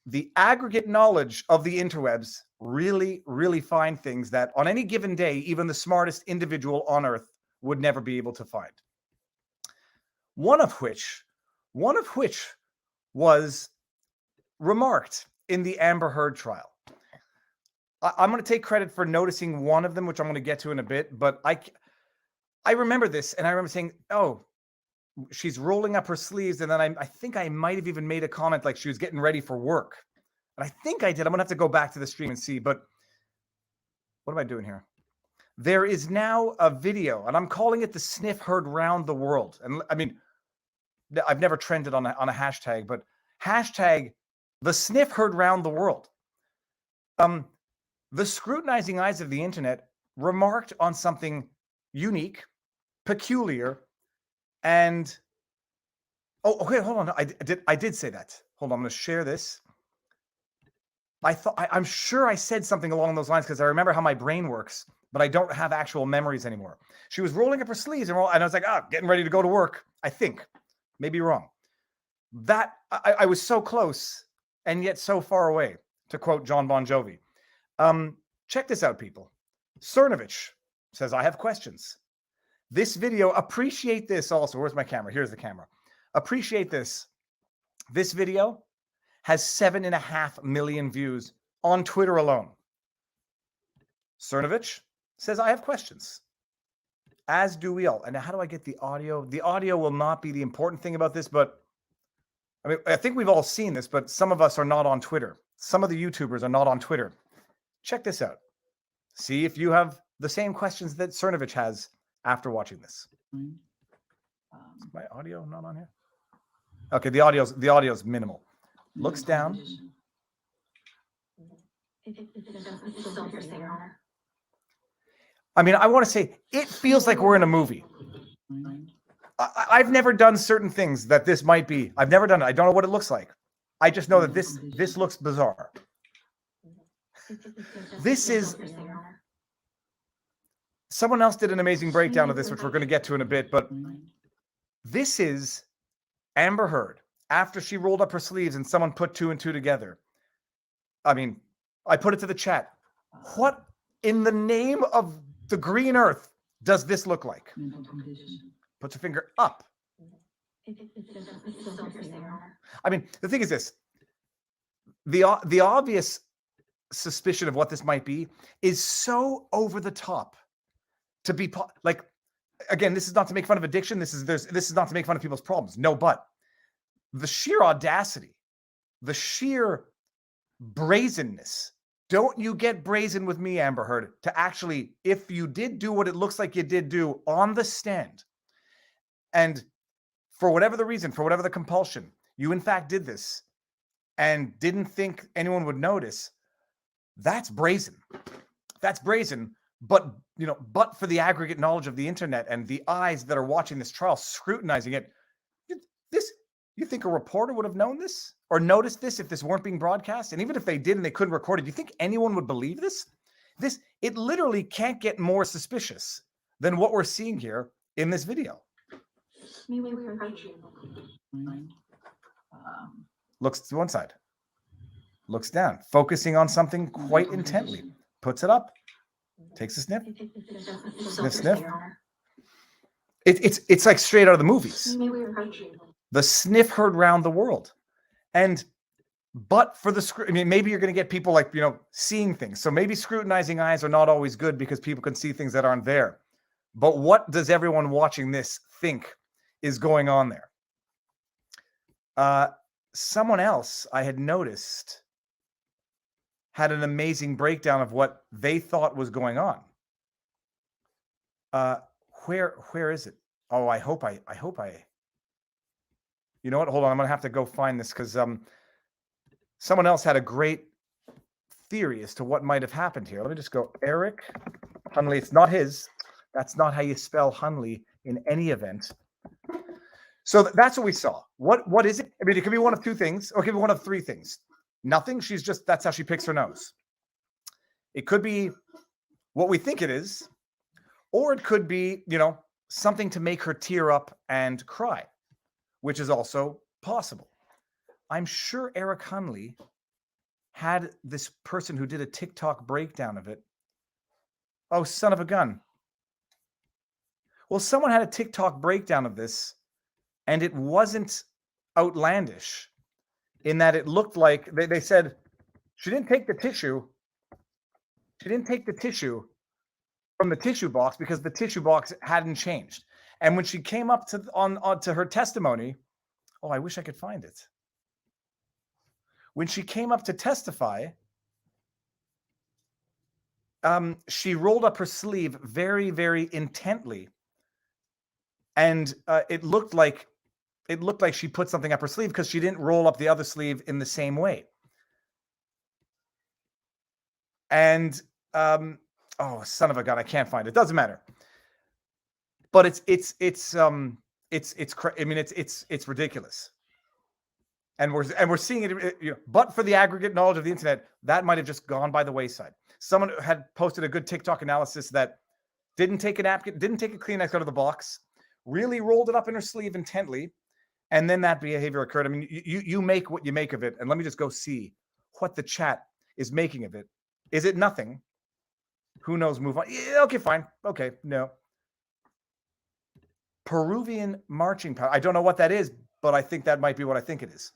the aggregate knowledge of the interwebs really, really find things that on any given day, even the smartest individual on earth would never be able to find. One of which was remarked in the Amber Heard trial. I'm going to take credit for noticing one of them, which I'm going to get to in a bit, but I remember this, and I remember saying, oh, she's rolling up her sleeves, and then I think I might have even made a comment like she was getting ready for work. And I think I did. I'm going to have to go back to the stream and see, but what am I doing here? There is now a video, and I'm calling it the sniff heard round the world. And I mean, I've never trended on a hashtag, but hashtag the sniff heard round the world. The scrutinizing eyes of the internet remarked on something unique, peculiar, and okay, hold on. I did say that. Hold on, I'm going to share this. I'm sure I said something along those lines because I remember how my brain works, but I don't have actual memories anymore. She was rolling up her sleeves and I was like, getting ready to go to work. I think, maybe wrong. That I was so close and yet so far away, to quote John Bon Jovi. Check this out, people. Cernovich says, I have questions. This video, appreciate this also. Where's my camera? Here's the camera. Appreciate this. This video has 7.5 million views on Twitter alone. Cernovich says, I have questions. As do we all. And how do I get the audio? The audio will not be the important thing about this, but I mean, I think we've all seen this, but some of us are not on Twitter. Some of the YouTubers are not on Twitter. Check this out. See if you have the same questions that Cernovich has after watching this. Is my audio not on here? Okay, the audio's minimal. Looks down. I mean, I want to say it feels like we're in a movie. I've never done certain things that this might be. I've never done it. I don't know what it looks like. I just know that this looks bizarre. This is... Someone else did an amazing breakdown of this, which we're going to get to in a bit, but this is Amber Heard after she rolled up her sleeves and someone put 2 and 2 together. I mean, I put it to the chat. What in the name of the green earth does this look like? Puts her finger up. I mean, the thing is this. The obvious suspicion of what this might be is so over the top to be like, again, this is not to make fun of addiction. This is not to make fun of people's problems. No, but the sheer audacity, the sheer brazenness. Don't you get brazen with me, Amber Heard, to actually, if you did do what it looks like you did do on the stand, and for whatever the reason, for whatever the compulsion, you in fact did this and didn't think anyone would notice, that's brazen. That's brazen. But, but for the aggregate knowledge of the internet and the eyes that are watching this trial, scrutinizing it, you think a reporter would have known this or noticed this if this weren't being broadcast? And even if they did and they couldn't record it, do you think anyone would believe this? It literally can't get more suspicious than what we're seeing here in this video. Looks to one side, looks down, focusing on something quite intently, puts it up. Takes a sniff. Sniff, sniff. It's like straight out of the movies. The sniff heard round the world. But for maybe you're going to get people like, seeing things. So maybe scrutinizing eyes are not always good because people can see things that aren't there. But what does everyone watching this think is going on there? Someone else I had noticed had an amazing breakdown of what they thought was going on. Where is it? Oh, I hope I. You know what? Hold on. I'm gonna have to go find this because someone else had a great theory as to what might have happened here. Let me just go. Eric Hunley. It's not his. That's not how you spell Hunley in any event. So that's what we saw. What is it? I mean, it could be one of two things, or it could be one of three things. Nothing. That's how she picks her nose. It could be what we think it is, or it could be, something to make her tear up and cry, which is also possible. I'm sure Eric Hunley had this person who did a TikTok breakdown of it. Oh, son of a gun. Well, someone had a TikTok breakdown of this, and it wasn't outlandish in that it looked like they said she didn't take the tissue. She didn't take the tissue from the tissue box because the tissue box hadn't changed. And when she came up to her testimony, oh, I wish I could find it. When she came up to testify, she rolled up her sleeve very, very intently, and it looked like she put something up her sleeve because she didn't roll up the other sleeve in the same way. And oh, son of a gun, I can't find it. Doesn't matter. But it's ridiculous. And we're seeing it, but for the aggregate knowledge of the internet, that might have just gone by the wayside. Someone had posted a good TikTok analysis that didn't take a napkin, didn't take a Kleenex out of the box, really rolled it up in her sleeve intently, and then that behavior occurred. I mean, you make what you make of it, and let me just go see what the chat is making of it. Is it nothing? Who knows? Move on. Yeah, okay, fine. Okay, no. Peruvian marching powder. I don't know what that is, but I think that might be what I think it is.